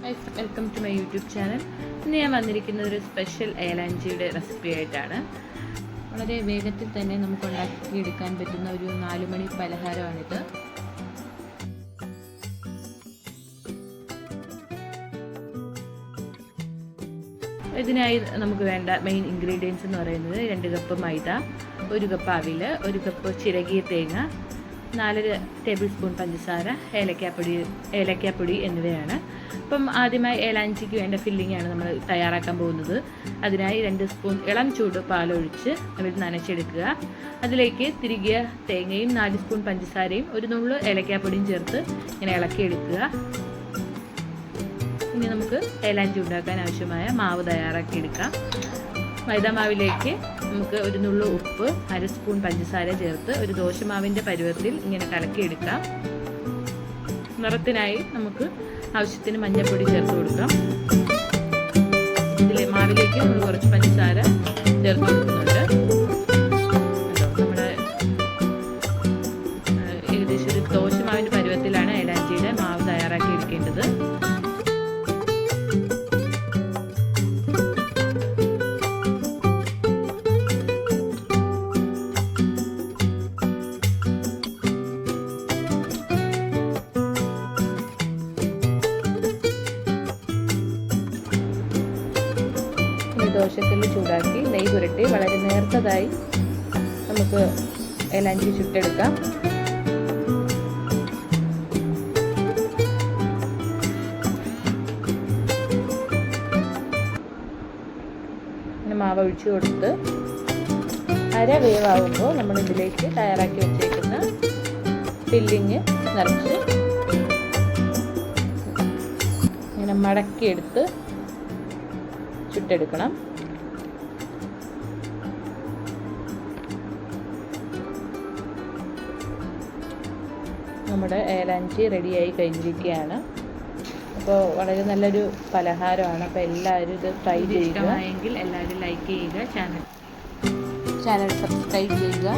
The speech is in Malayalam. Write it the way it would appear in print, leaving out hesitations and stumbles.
Welcome to my YouTube channel. ഇന്ന് ഞാൻ വന്നിരിക്കുന്നത് ഒരു സ്പെഷ്യൽ ഏലാഞ്ചിയുടെ റെസിപ്പി ആയിട്ടാണ്. വളരെ വേഗത്തിൽ തന്നെ നമുക്ക് ഉണ്ടാക്കിയെടുക്കാൻ പറ്റുന്ന ഒരു 4 മണി പലഹാരമാണിത്. ഇതിനായി നമുക്ക് വേണ്ട മെയിൻ ഇൻഗ്രീഡിയൻസ് എന്ന് പറയുന്നത് 2 കപ്പ് മൈദ, 1 കപ്പ് അവില്, 1 കപ്പ് ചിരകിയ തേങ്ങ, 4 ടേബിൾ സ്പൂൺ പഞ്ചസാര, ഏലക്കാപ്പൊടി എന്നിവയാണ്. അപ്പം ആദ്യമായി ഏലാഞ്ചിക്ക് വേണ്ട ഫില്ലിംഗ് ആണ് നമ്മൾ തയ്യാറാക്കാൻ പോകുന്നത്. അതിനായി 2 സ്പൂൺ ഇളം ചൂട് പാലൊഴിച്ച് അതിൽ നനച്ചെടുക്കുക. അതിലേക്ക് തിരികിയ തേങ്ങയും 4 സ്പൂൺ പഞ്ചസാരയും 1 നുള്ളു ഏലക്കാപ്പൊടിയും ചേർത്ത് ഇങ്ങനെ ഇളക്കിയെടുക്കുക. ഇനി നമുക്ക് ഏലാഞ്ചി ഉണ്ടാക്കാൻ ആവശ്യമായ മാവ് തയ്യാറാക്കിയെടുക്കാം. മൈദാമാവിലേക്ക് നമുക്ക് 1 നുള്ളു ഉപ്പ്, 1/2 സ്പൂൺ പഞ്ചസാര ചേർത്ത് ഒരു ദോശമാവിൻ്റെ പരുവത്തിൽ ഇങ്ങനെ കലക്കിയെടുക്കാം. നിറത്തിനായി നമുക്ക് ആവശ്യത്തിന് മഞ്ഞൾപ്പൊടി ചേർത്ത് കൊടുക്കാം. ഇതിലെ മാവിലേക്ക് നമ്മൾ കുറച്ച് പഞ്ചസാര ചേർത്ത് കൊടുക്കുന്നുണ്ട്. നമ്മുടെ ഏകദേശം ഒരു ദോശമാവിൻ്റെ പരുവത്തിലാണ് ഏലാഞ്ചിയുടെ മാവ് തയ്യാറാക്കി എടുക്കേണ്ടത്. ദോശക്കല്ല് ചൂടാക്കി നെയ്യ് പുരട്ടി വളരെ നേർത്തതായി നമുക്ക് ഏലാഞ്ചി ചുട്ടെടുക്കാം. മാവ് ഒഴിച്ചു കൊടുത്ത് അര വേവാകുമ്പോൾ നമ്മൾ ഇതിലേക്ക് തയ്യാറാക്കി വെച്ചേക്കുന്ന ഫില്ലിങ് നിറച്ച് ഇങ്ങനെ മടക്കിയെടുത്ത് ചുട്ടെടുക്കണം. നമ്മുടെ ഏലാഞ്ചി റെഡിയായി കഴിഞ്ഞിരിക്കുകയാണ്. അപ്പോൾ വളരെ നല്ലൊരു പലഹാരമാണ്. അപ്പോൾ എല്ലാവരും ഇത് ട്രൈ ചെയ്യുക. എങ്കിൽ എല്ലാവരും ലൈക്ക് ചെയ്യുക, ചാനൽ സബ്സ്ക്രൈബ് ചെയ്യുക.